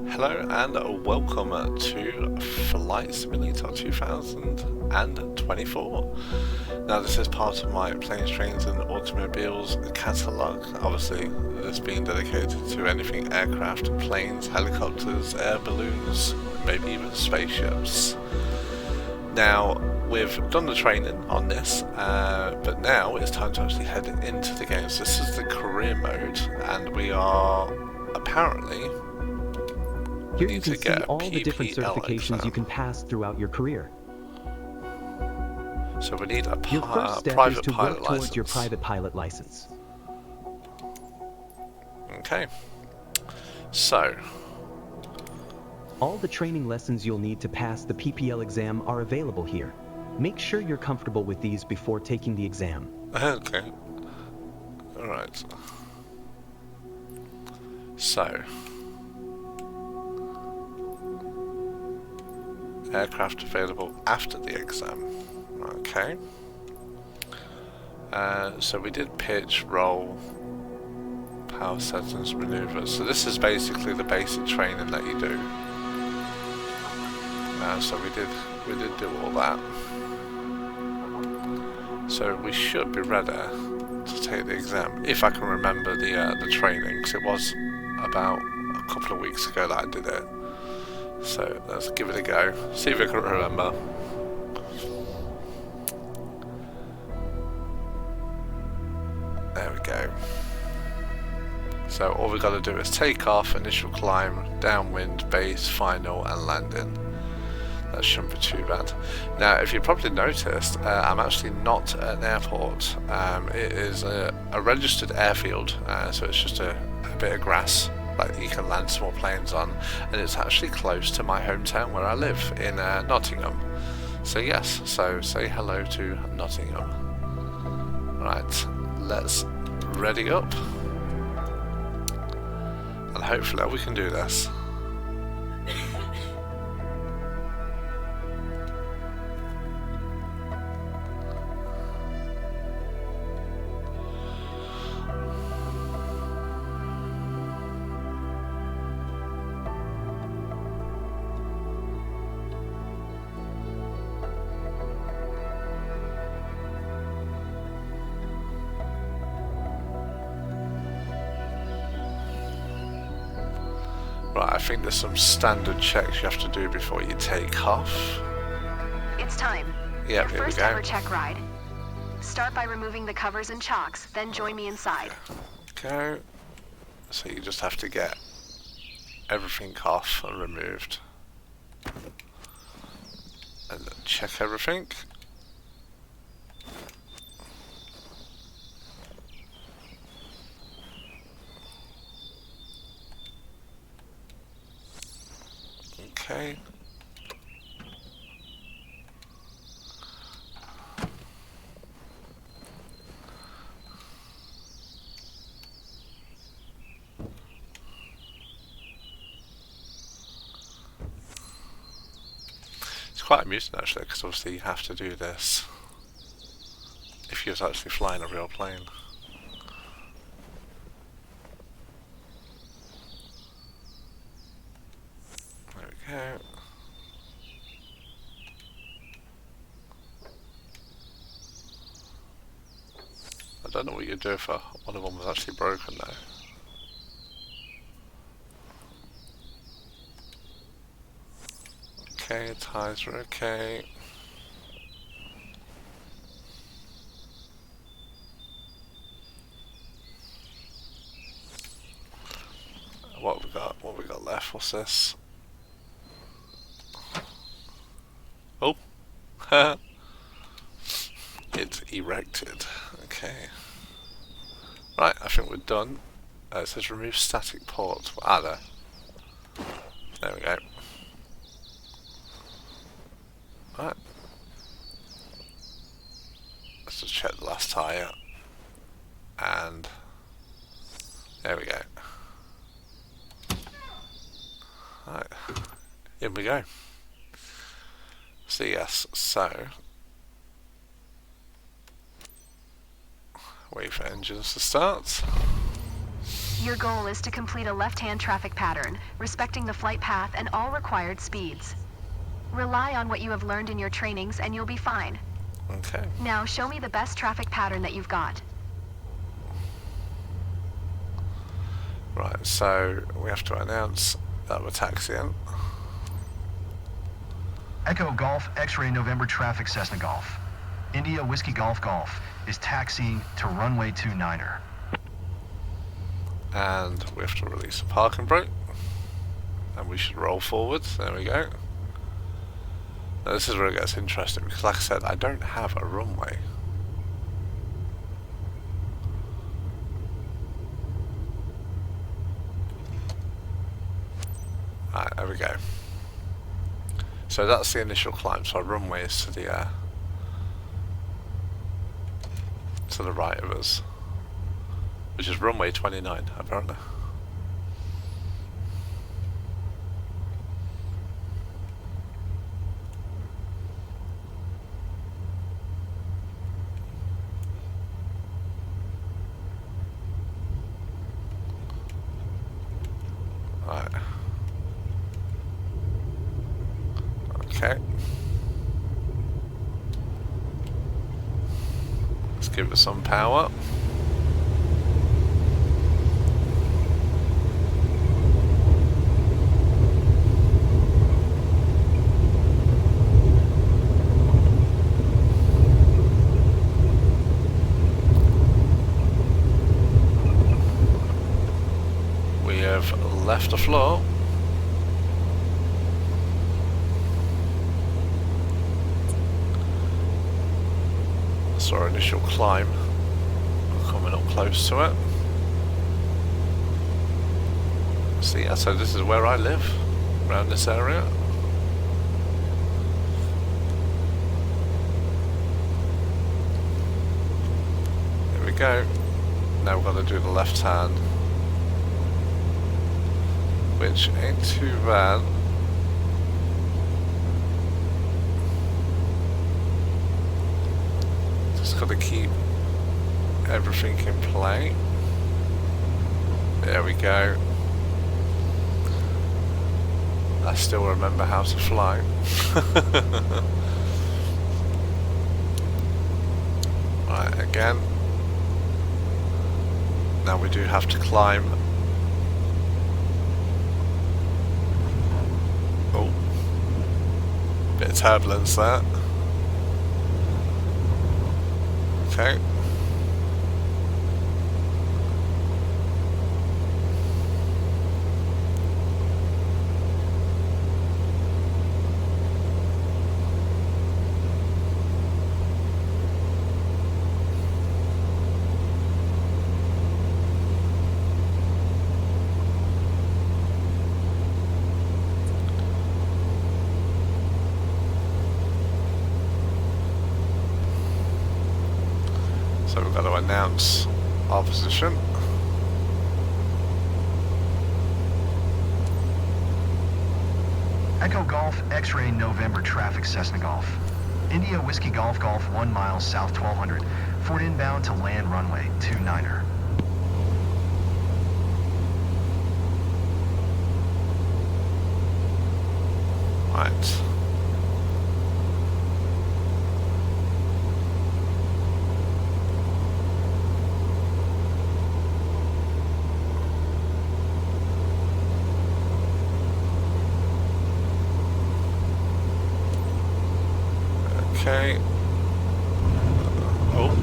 Hello and welcome to Flight Simulator 2024. Now this is part of my Planes, Trains and Automobiles catalogue, obviously this being dedicated to anything aircraft, planes, helicopters, air balloons, maybe even spaceships. Now we've done the training on this, but now it's time to actually head into the game. So this is the career mode and we are apparently... Here you can see all the different certifications you can pass throughout your career. So we need a your first step private is to pilot work towards license. your private pilot license. Okay. So all the training lessons you'll need to pass the PPL exam are available here. Make sure you're comfortable with these before taking the exam. Okay. Alright. So aircraft available after the exam. Okay. So we did pitch, roll, power settings, maneuvers. So this is basically the basic training that you do. So we did do all that. So we should be ready to take the exam if I can remember the training, because it was about a couple of weeks ago that I did it. So let's give it a go, see if I can remember. There we go. So all we've got to do is take off, initial climb, downwind, base, final and landing. That shouldn't be too bad. Now if you probably noticed, I'm actually not at an airport. It is a registered airfield, so it's just a bit of grass like you can land small planes on, and it's actually close to my hometown where I live in Nottingham. So yes, so say hello to Nottingham. Right, let's ready up, and hopefully we can do this. Right, I think there's some standard checks you have to do before you take off. It's time. Yeah, Your here we first go. ever check ride. Start by removing the covers and chocks, then join me inside. Go. So you just have to get everything off and removed. And then check everything. Okay. It's quite amusing actually, because obviously you have to do this if you're actually flying a real plane. There we go. I don't know what you'd do if one of them was actually broken though. Okay, tires are okay. What we got left? What's this? Oh, it's erected. Okay. Right, I think we're done. It says remove static port. Ah, there. There we go. Right. Let's just check the last tyre. And there we go. Right, in we go. So yes, so wait for engines to start. Your goal is to complete a left-hand traffic pattern, respecting the flight path and all required speeds. Rely on what you have learned in your trainings and you'll be fine. Okay. Now show me the best traffic pattern that you've got. Right, so we have to announce that we're taxiing. Echo Golf X-Ray November traffic Cessna Golf. India Whiskey Golf Golf is taxiing to runway 29er. And we have to release a parking brake. And we should roll forwards. There we go. Now this is where it gets interesting because, like I said, I don't have a runway. Right, there we go. So that's the initial climb. So our runway is to the right of us, which is runway 29, apparently. Right. Okay. Let's give it some power. We have left the floor. That's our initial climb. We're coming up close to it. So yeah, so this is where I live, around this area. Here we go. Now we've got to do the left hand, which ain't too bad. Just got to keep everything in play. There we go. I still remember how to fly. Right, again. Now we do have to climb. Oh, bit of turbulence there. Okay. So we've got to announce our position. Echo Golf X-Ray November traffic Cessna Golf. India Whiskey Golf Golf 1 mile south 1200. Fort inbound to land runway 29er. Right. Okay. Oh,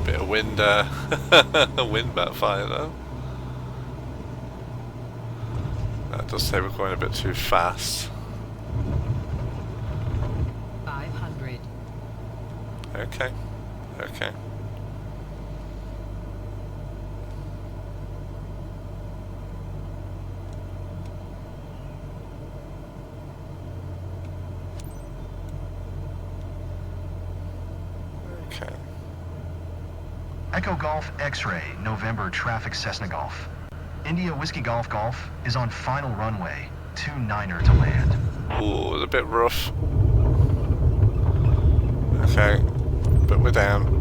bit of wind, wind backfire though. That does say we're going a bit too fast. 500. Okay. Okay. Okay. Echo Golf X-Ray November traffic Cessna Golf. India Whiskey Golf Golf is on final runway 29er to land. Ooh, it's a bit rough. Okay, but we're down.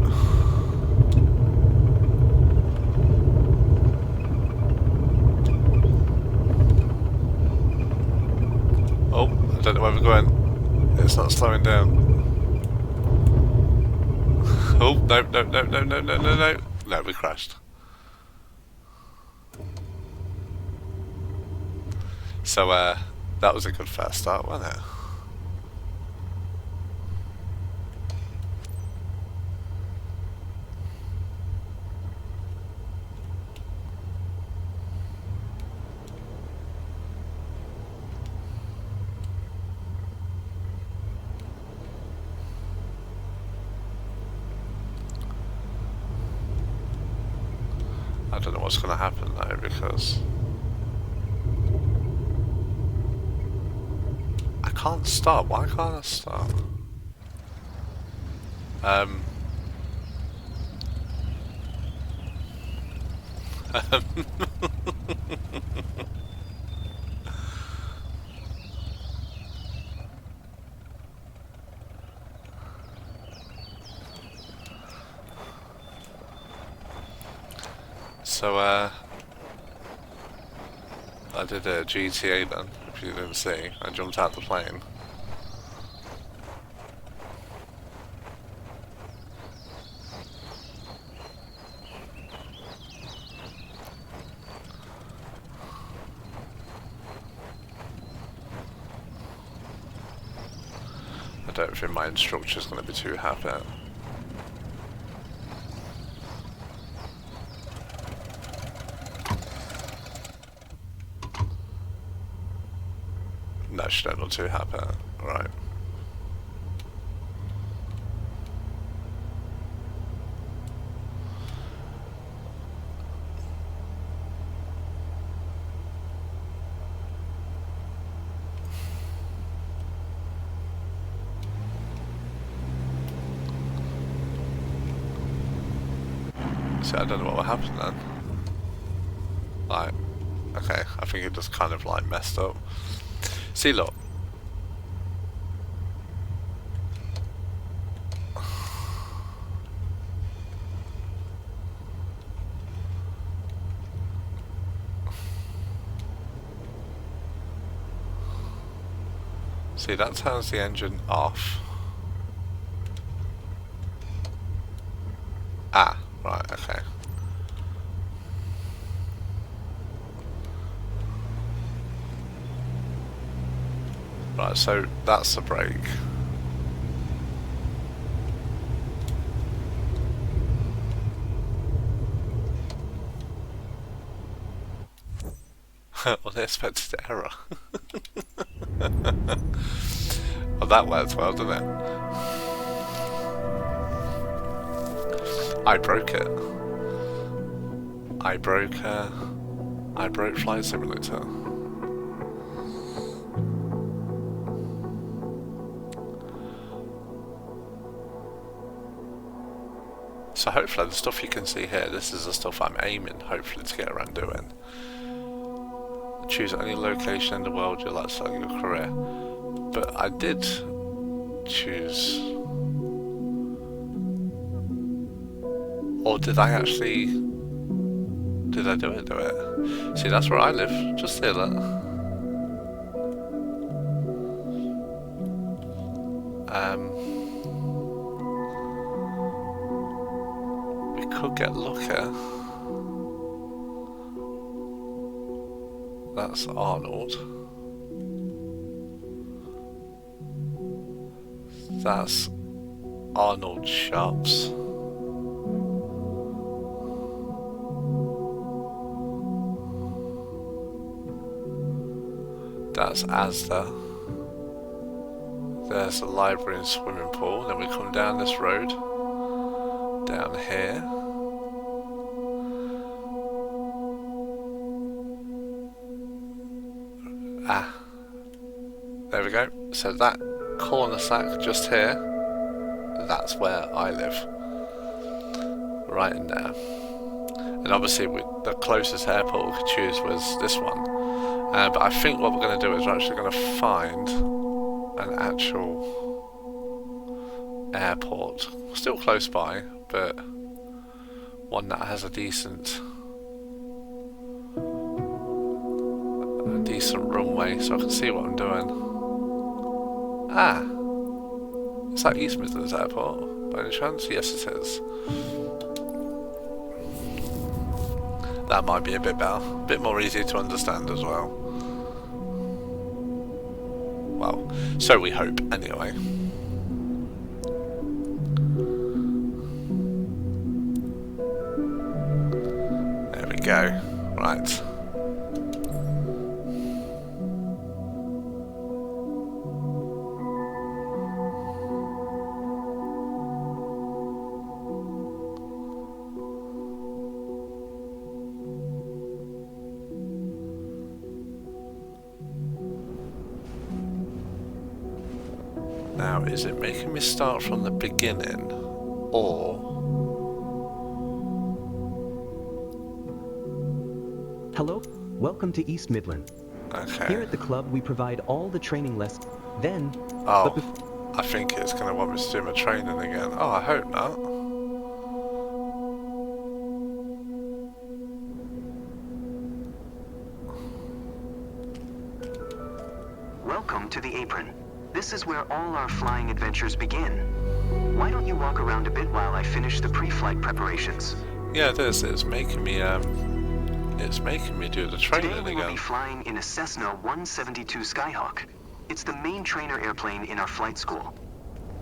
Oh, I don't know where we're going. It's not slowing down. Oh, no. No, we crashed. So, that was a good fast start, wasn't it? I don't know what's going to happen though, because I can't stop. Why can't I stop? So, I did a GTA then, if you didn't see. I jumped out the plane. I don't think my instructor's going to be too happy. No, she don't look too happy. Right. See, I don't know what will happen then. Like, okay, I think it just kind of like messed up. See, look. See, that turns the engine off. Ah, right, okay. Right, so that's the brake. Unexpected error. Well, that worked well, didn't it? I broke it. I broke Flight Simulator. So hopefully the stuff you can see here, this is the stuff I'm aiming hopefully to get around doing. Choose any location in the world you'd like to start your career. But I did choose... Or did I actually... Did I do it? See, that's where I live. Just hear that. We could get lucky. That's Arnold. That's Arnold Shops. That's Asda. There's the library and swimming pool. Then we come down this road. Down here. Ah. There we go. So that cul-de-sac just here, that's where I live. Right in there. And obviously the closest airport we could choose was this one. But I think what we're going to do is we're actually going to find an actual airport. Still close by, but one that has a decent runway so I can see what I'm doing. Ah! Is that East Midlands Airport by any chance? Yes it is. That might be a bit better. A bit more easy to understand as well. Well, so we hope anyway. There we go. Right. Now, is it making me start from the beginning, or... Hello, welcome to East Midland. Okay. Here at the club, we provide all the training lessons. Then, Oh, I think it's going to want me to do my training again. Oh, I hope not. Welcome to the Apron. This is where all our flying adventures begin. Why don't you walk around a bit while I finish the pre-flight preparations? Yeah, it is. It's making me do the training Today we will again. be flying in a Cessna 172 Skyhawk. It's the main trainer airplane in our flight school.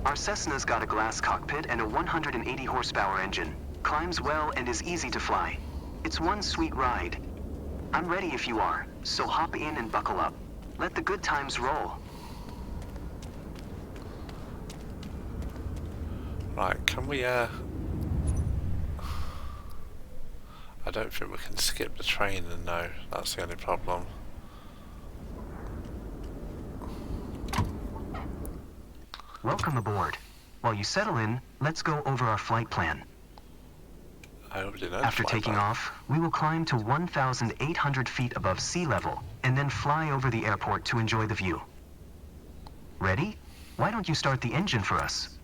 Our Cessna's got a glass cockpit and a 180 horsepower engine. Climbs well and is easy to fly. It's one sweet ride. I'm ready if you are, so hop in and buckle up. Let the good times roll. Right, can we I don't think we can skip the training, no. That's the only problem. Welcome aboard. While you settle in, let's go over our flight plan. I already know. After the flight taking plan. off, we will climb to 1,800 feet above sea level and then fly over the airport to enjoy the view. Ready? Why don't you start the engine for us?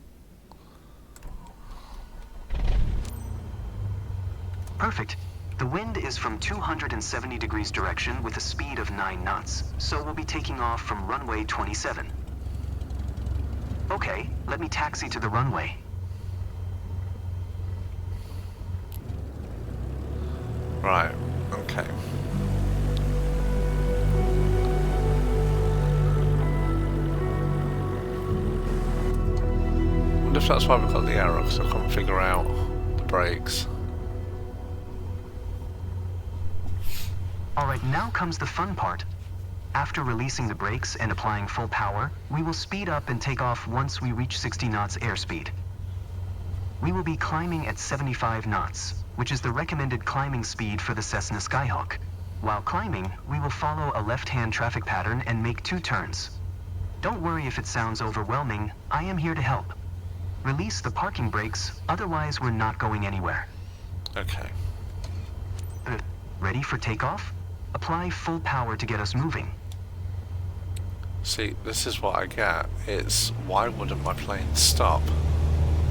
Perfect. The wind is from 270 degrees direction with a speed of 9 knots, so we'll be taking off from runway 27. Okay, let me taxi to the runway. Right, okay. I wonder if that's why we've got the error, because I couldn't figure out the brakes. Alright, now comes the fun part. After releasing the brakes and applying full power, we will speed up and take off once we reach 60 knots airspeed. We will be climbing at 75 knots, which is the recommended climbing speed for the Cessna Skyhawk. While climbing, we will follow a left-hand traffic pattern and make 2 turns. Don't worry if it sounds overwhelming, I am here to help. Release the parking brakes, otherwise we're not going anywhere. Okay. Ready for takeoff? Apply full power to get us moving. See, this is what I get. It's, why wouldn't my plane stop?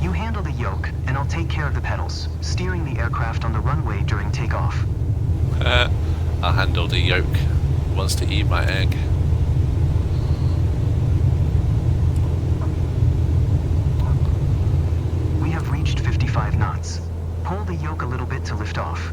You handle the yoke, and I'll take care of the pedals, steering the aircraft on the runway during takeoff. I'll handle the yoke. Wants to eat my egg. We have reached 55 knots. Pull the yoke a little bit to lift off.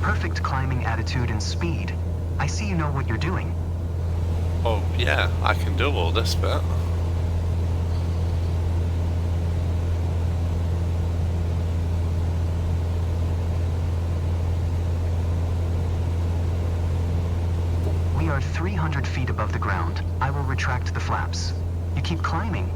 Perfect climbing attitude and speed. I see you know what you're doing. Oh yeah, I can do all this bit. We are 300 feet above the ground. I will retract the flaps. You keep climbing.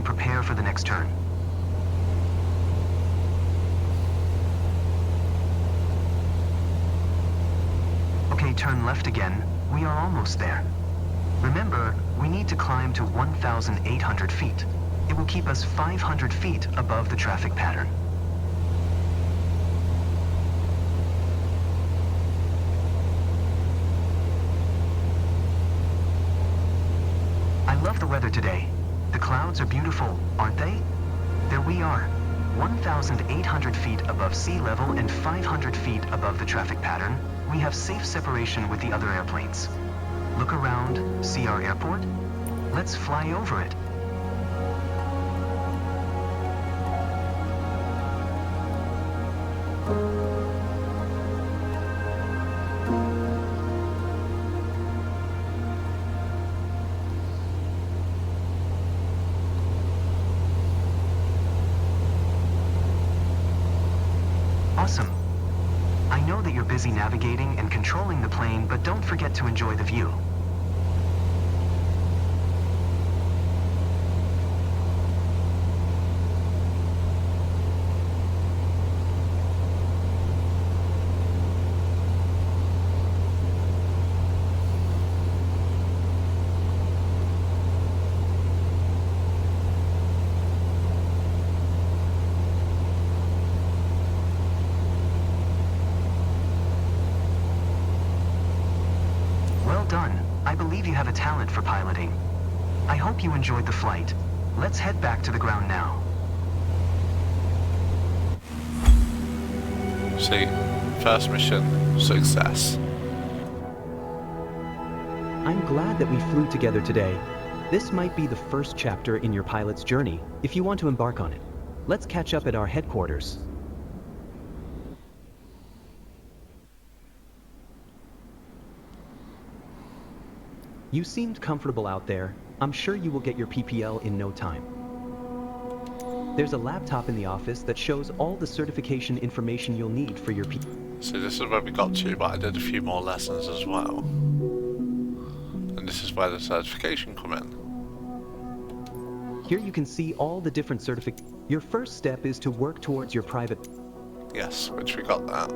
and prepare for the next turn. Okay, turn left again. We are almost there. Remember, we need to climb to 1,800 feet. It will keep us 500 feet above the traffic pattern. I love the weather today. The clouds are beautiful, aren't they? There we are, 1,800 feet above sea level and 500 feet above the traffic pattern. We have safe separation with the other airplanes. Look around, see our airport? Let's fly over it. Awesome. I know that you're busy navigating and controlling the plane, but don't forget to enjoy the view. Well done. I believe you have a talent for piloting. I hope you enjoyed the flight. Let's head back to the ground now. See, first mission, success. I'm glad that we flew together today. This might be the first chapter in your pilot's journey, if you want to embark on it. Let's catch up at our headquarters. You seemed comfortable out there. I'm sure you will get your PPL in no time. There's a laptop in the office that shows all the certification information you'll need for your So this is where we got to, but I did a few more lessons as well. And this is where the certification come in. Here you can see all the different Your first step is to work towards your private. Yes, which we got that.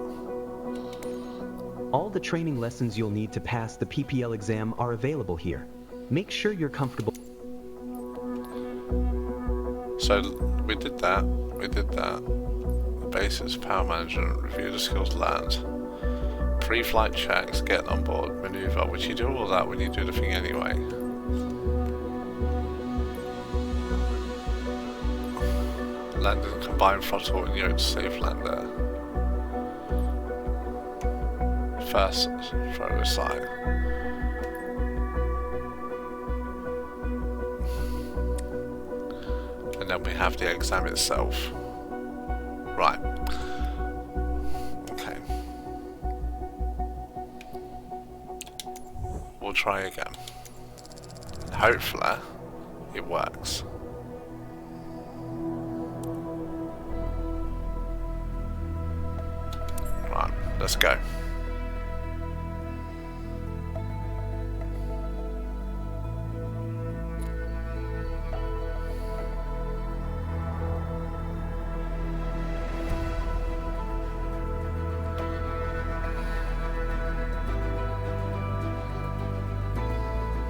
All the training lessons you'll need to pass the PPL exam are available here. Make sure you're comfortable. So we did that. The basics, power management, review the skills land, pre-flight checks, getting on board, maneuver, which you do all that when you do the thing anyway. Landing combined throttle and yoke safe lander. First throw aside. And then we have the exam itself. Right. Okay. We'll try again. Hopefully it works. Right, let's go.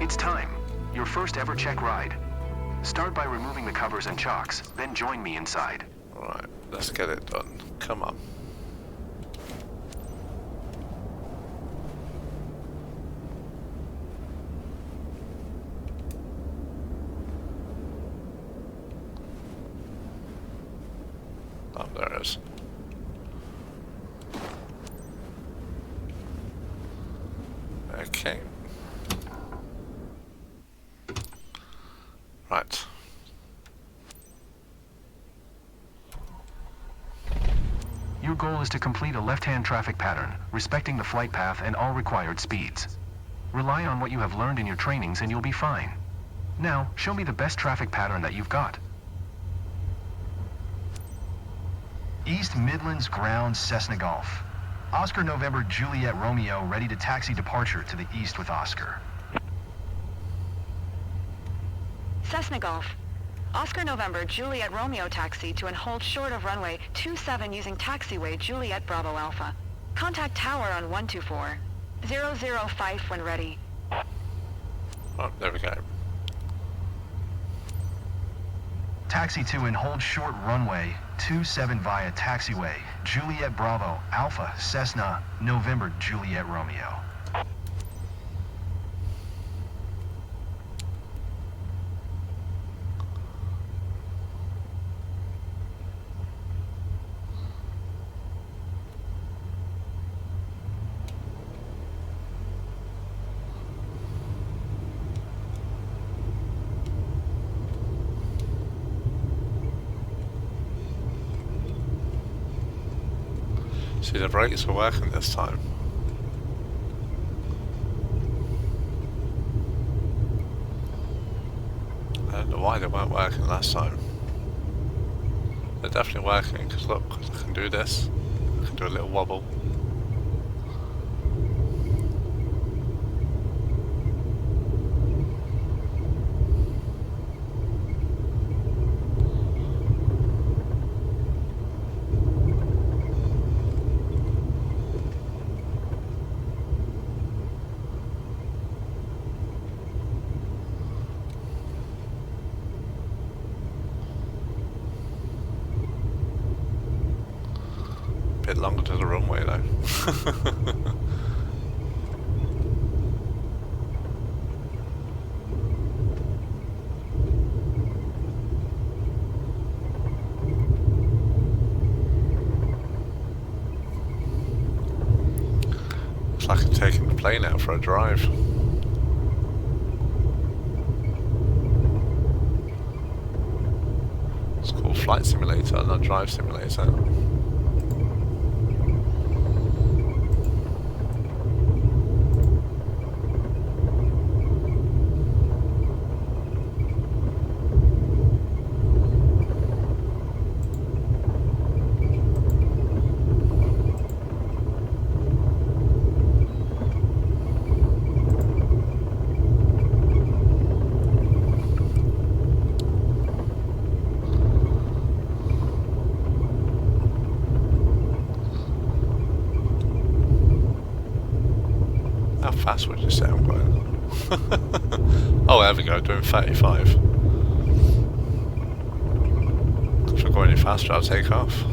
It's time. Your first ever check ride. Start by removing the covers and chocks, then join me inside. Alright, let's get it done. Come on. Oh, there it is. Okay. Right. Your goal is to complete a left-hand traffic pattern, respecting the flight path and all required speeds. Rely on what you have learned in your trainings and you'll be fine. Now, show me the best traffic pattern that you've got. East Midlands Ground Cessna Golf. Oscar November Juliet Romeo ready to taxi departure to the east with Oscar. Cessna Golf. Oscar November Juliet Romeo taxi to and hold short of runway 27 using taxiway Juliet Bravo Alpha. Contact tower on 124. 005 when ready. Oh, there we go. Taxi to and hold short runway 27 via taxiway Juliet Bravo Alpha Cessna November Juliet Romeo. See, the brakes are working this time. I don't know why they weren't working last time. They're definitely working, because look, I can do this. I can do a little wobble. Bit longer to the runway though. Looks like I'm taking the plane out for a drive. It's called Flight Simulator, not Drive Simulator. How fast would you say I'm going? Oh, there we go, doing 35. If I go any faster, I'll take off.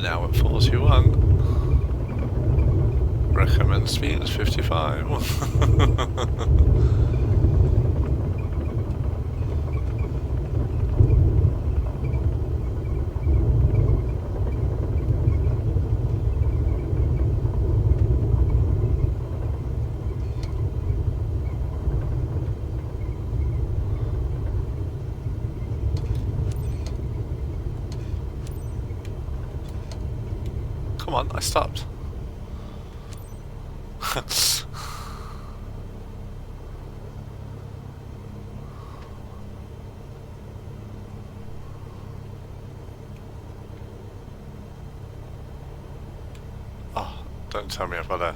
Now at 41. Recommend speed is 55. Come on, I stopped. Oh, don't tell me I've got a...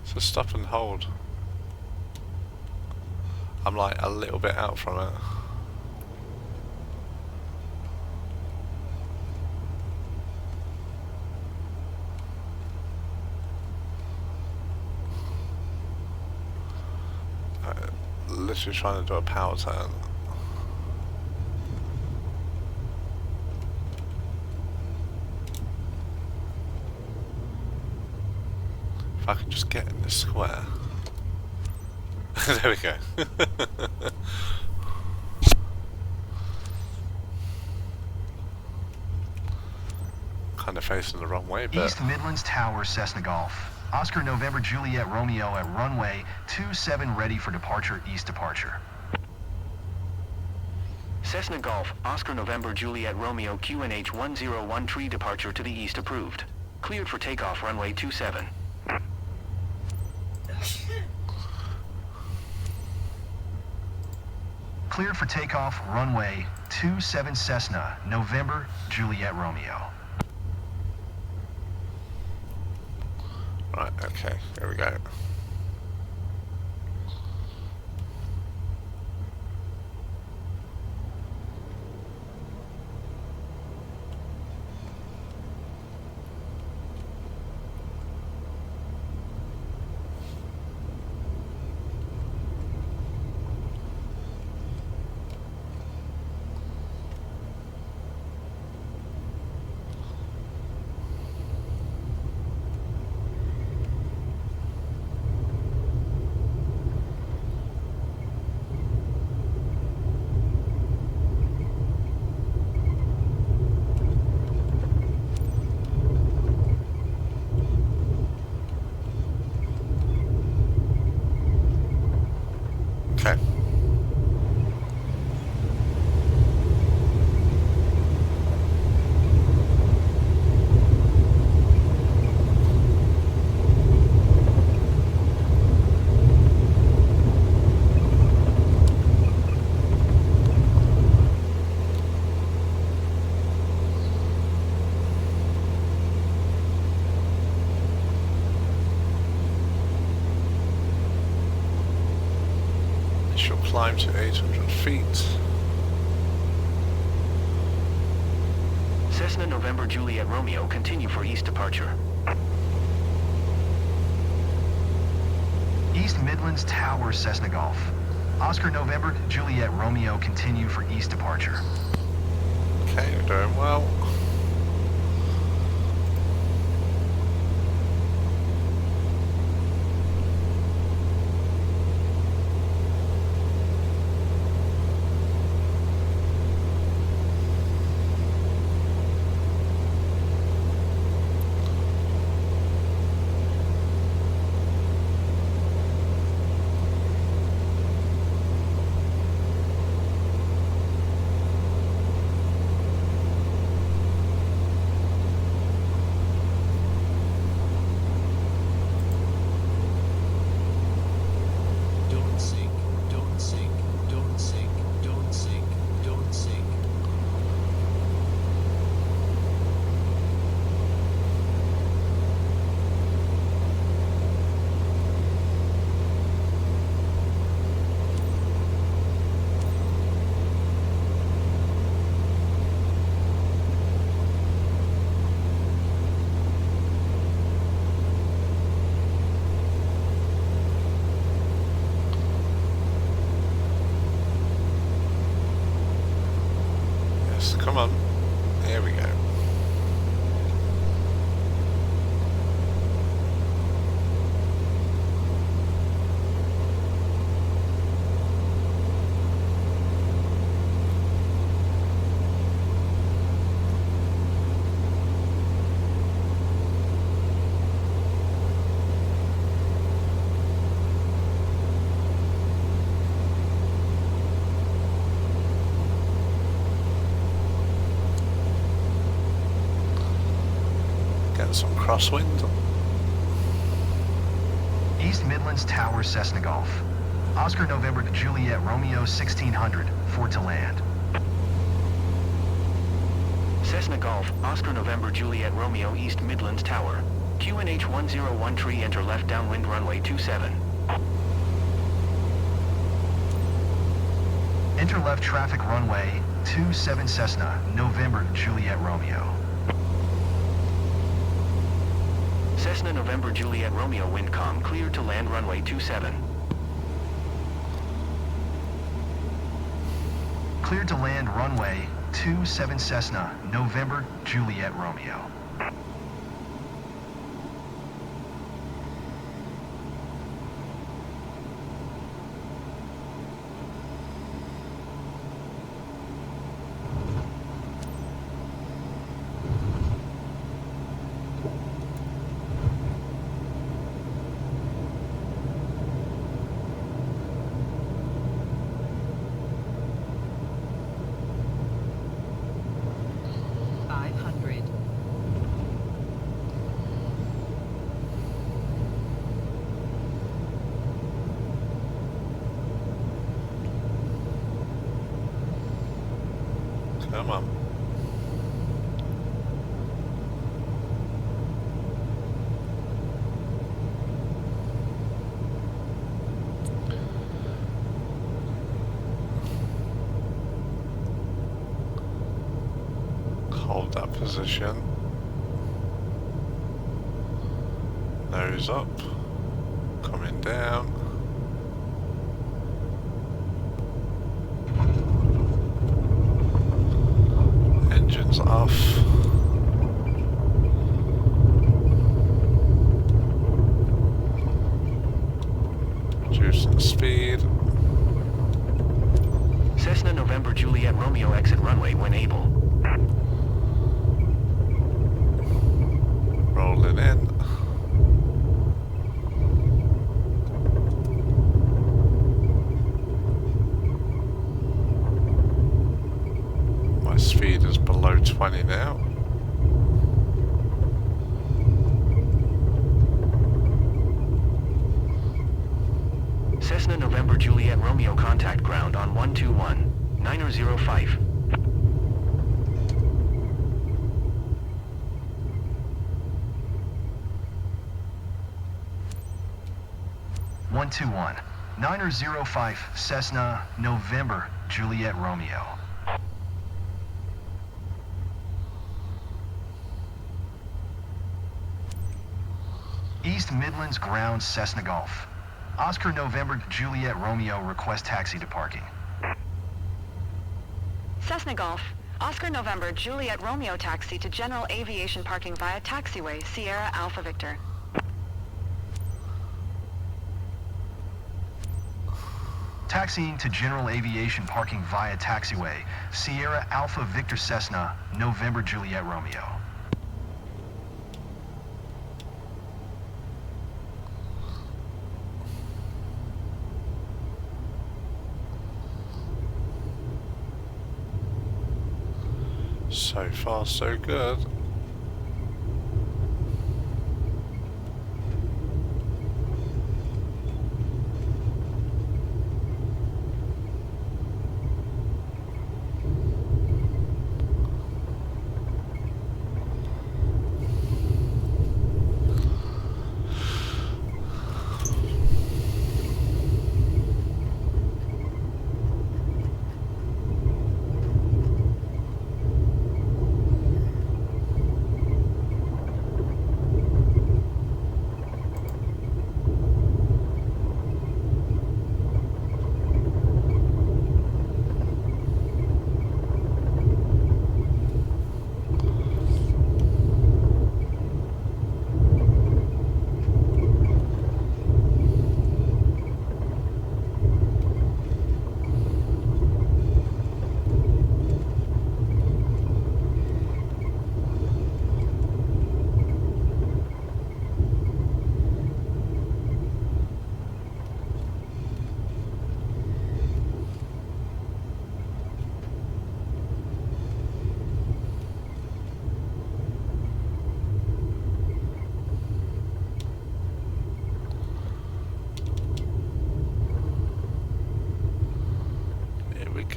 So stop and hold. I'm like a little bit out from it. Literally trying to do a power turn. If I can just get in this square. There we go. facing the wrong way, but East Midlands Tower, Cessna Golf. Oscar November Juliet Romeo at runway 27 ready for departure, east departure. Cessna Golf, Oscar November Juliet Romeo QNH 1013 departure to the east approved. Cleared for takeoff runway 27. Cleared for takeoff runway 27 Cessna, November Juliet Romeo. right, okay, here we go. Okay. Initial climb to 800 feet. Cessna November Juliet Romeo, continue for east departure. East Midlands Tower, Cessna Golf. Oscar November Juliet Romeo, continue for east departure. Okay, you're doing well. Don't sink, don't sink, don't sink, don't sink, don't sink. Yes, come on. Here we go. Getting some crosswind. East Midlands Tower, Cessna Golf. Oscar November Juliet Romeo 1600, for to land. Cessna Golf, Oscar November Juliet Romeo East Midlands Tower. QNH 1013, enter left downwind runway 27. Enter left traffic runway 27 Cessna, November Juliet Romeo. Cessna November Juliet Romeo Windcom, cleared to land runway 27. Cleared to land runway 27 Cessna, November Juliet Romeo. Come on. Hold that position. Nose up. Coming down. Engines off. Reducing speed. Cessna November Juliet Romeo exit runway when able. Rolling in. My speed is below 20 now. Cessna November Juliet Romeo contact ground on 121, 9005. (121) 9005 Cessna November Juliet Romeo. East Midlands Ground Cessna Golf. Oscar November Juliet Romeo request taxi to parking. Cessna Golf. Oscar November Juliet Romeo taxi to general aviation parking via taxiway Sierra Alpha Victor. Taxiing to general aviation parking via taxiway Sierra Alpha Victor Cessna November Juliet Romeo. So far, so good.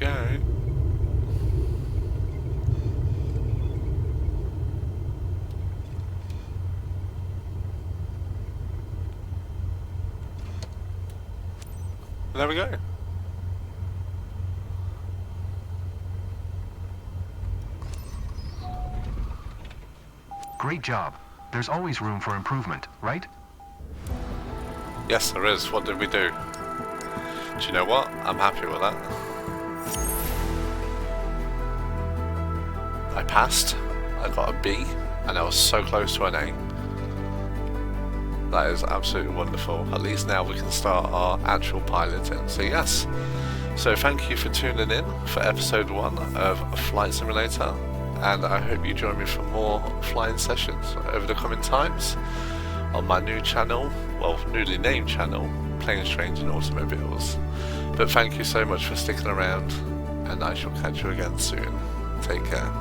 Go. There we go. Great job. There's always room for improvement, right? Yes, there is. What did we do? Do you know what? I'm happy with that. I passed. I got a B, and I was so close to an A. That is absolutely wonderful. At least now we can start our actual piloting. So yes. So thank you for tuning in for episode 1 of Flight Simulator, and I hope you join me for more flying sessions over the coming times on my new channel, well, newly named channel, Planes, Trains and Automobiles. But thank you so much for sticking around, and I shall catch you again soon. Take care.